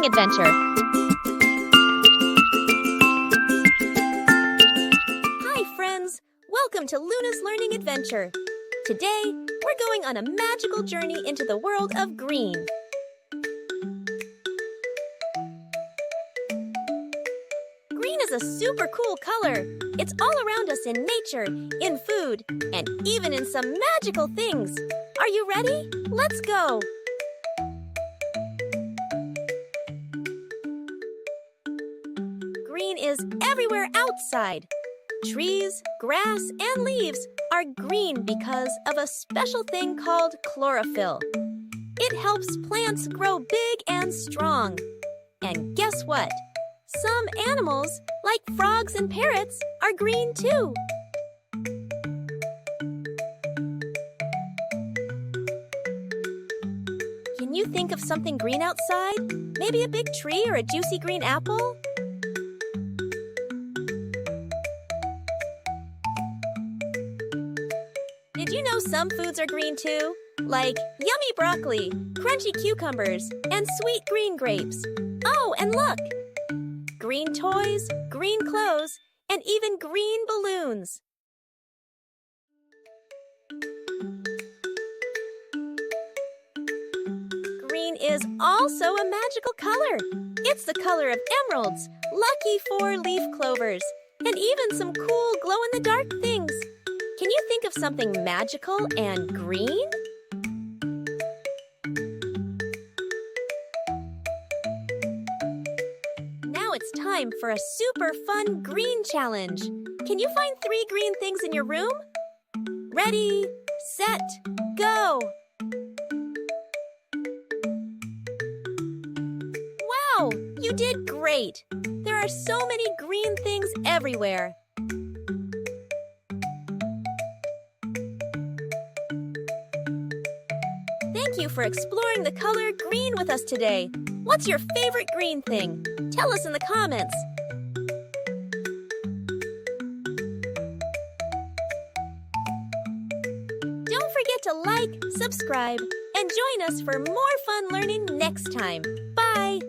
Learning Adventure. Hi friends, welcome to Luna's Learning Adventure. Today, we're going on a magical journey into the world of green. Green is a super cool color. It's all around us in nature, in food, and even in some magical things. Are you ready? Let's go! Green is everywhere outside. Trees, grass, and leaves are green because of a special thing called chlorophyll. It helps plants grow big and strong. And guess what? Some animals, like frogs and parrots, are green too. Can you think of something green outside? Maybe a big tree or a juicy green apple? Did you know some foods are green too? Like yummy broccoli, crunchy cucumbers, and sweet green grapes. Oh, and look! Green toys, green clothes, and even green balloons. Green is also a magical color. It's the color of emeralds, lucky four-leaf clovers, and even some cool glow-in-the-dark things. Can you think of something magical and green? Now it's time for a super fun green challenge. Can you find 3 green things in your room? Ready, set, go! Wow, you did great! There are so many green things everywhere. Thank you for exploring the color green with us today. What's your favorite green thing? Tell us in the comments. Don't forget to like, subscribe, and join us for more fun learning next time. Bye!